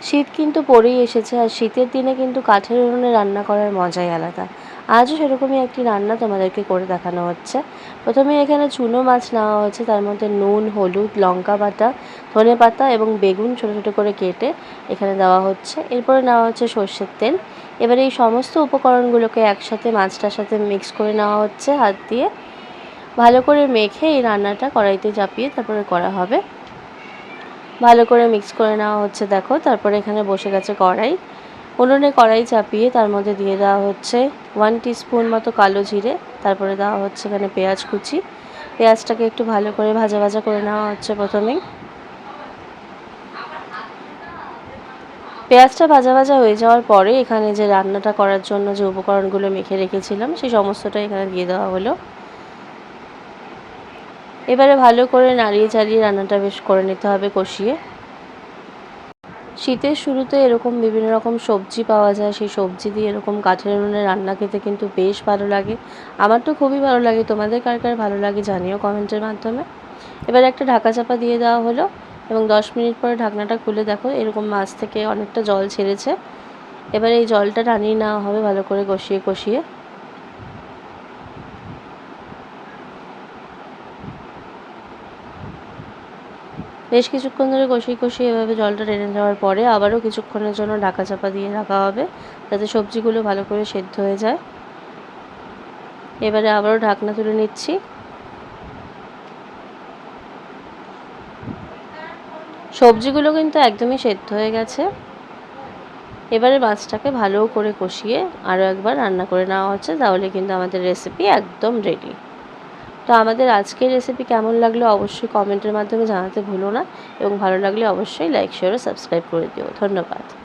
শীত কিন্তু পড়েই এসেছে, আর শীতের দিনে কিন্তু কাঠের উনুনে রান্না করার মজাই আলাদা। আজও সেরকমই একটি রান্না তোমাদেরকে করে দেখানো হচ্ছে। প্রথমে এখানে চুনো মাছ নেওয়া হয়েছে, তার মধ্যে নুন, হলুদ, লঙ্কা বাটা, ধনেপাতা এবং বেগুন ছোটো ছোটো করে কেটে এখানে দেওয়া হচ্ছে। এরপরে নেওয়া হচ্ছে সর্ষের তেল। এবারে এই সমস্ত উপকরণগুলোকে একসাথে মাছটার সাথে মিক্স করে নেওয়া হচ্ছে হাত দিয়ে। ভালো করে মেখে এই রান্নাটা কড়াইতে চাপিয়ে তারপরে করা হবে। ভালো করে মিক্স করে নেওয়া হচ্ছে দেখো। তারপরে এখানে বসে গেছে কড়াই। উনুনে কড়াই চাপিয়ে তার মধ্যে দিয়ে দেওয়া হচ্ছে 1 টিস্পুন মতো কালো জিরে। তারপরে দেওয়া হচ্ছে এখানে পেঁয়াজ কুচি। পেঁয়াজটাকে একটু ভালো করে ভাজা ভাজা করে নেওয়া হচ্ছে প্রথমেই। পেঁয়াজটা ভাজা ভাজা হয়ে যাওয়ার পরে এখানে যে রান্নাটা করার জন্য যে উপকরণগুলো মেখে রেখেছিলাম সেই সমস্তটাই এখানে দিয়ে দেওয়া হলো। এবারে ভালো করে নাড়িয়ে চাড়িয়ে রান্নাটা বেশ করে নিতে হবে কষিয়ে। শীতের শুরুতে এরকম বিভিন্ন রকম সবজি পাওয়া যায়, সেই সবজি দিয়ে এরকম কাঠের উনুনে রান্না খেতে কিন্তু বেশ ভালো লাগে। আমার তো খুবই ভালো লাগে, তোমাদের কার কার ভালো লাগে জানিও কমেন্টের মাধ্যমে। এবার একটা ঢাকা চাপা দিয়ে দেওয়া হলো এবং 10 মিনিট পরে ঢাকনাটা খুলে দেখো এরকম মাছ থেকে অনেকটা জল ছেড়েছে। এবার এই জলটা টানিয়ে নেওয়া হবে ভালো করে কষিয়ে কষিয়ে। বেশ কিছুক্ষণ ধরে কষিয়ে কষিয়ে এভাবে জলটা টেনে যাওয়ার পরে আবারও কিছুক্ষণের জন্য ঢাকা চাপা দিয়ে রাখা হবে, যাতে সবজিগুলো ভালো করে সেদ্ধ হয়ে যায়। এবারে আবারও ঢাকনা তুলে নিচ্ছি। সবজিগুলো কিন্তু একদমই সেদ্ধ হয়ে গেছে। এবারে মাছটাকে ভালো করে কষিয়ে আরও একবার রান্না করে নেওয়া হচ্ছে, তাহলে কিন্তু আমাদের রেসিপি একদম রেডি। তো আমাদের আজকের রেসিপি কেমন লাগলো অবশ্যই কমেন্টের মাধ্যমে জানাতে ভুলো না, এবং ভালো লাগলে অবশ্যই লাইক, শেয়ার ও সাবস্ক্রাইব করে দিও। ধন্যবাদ।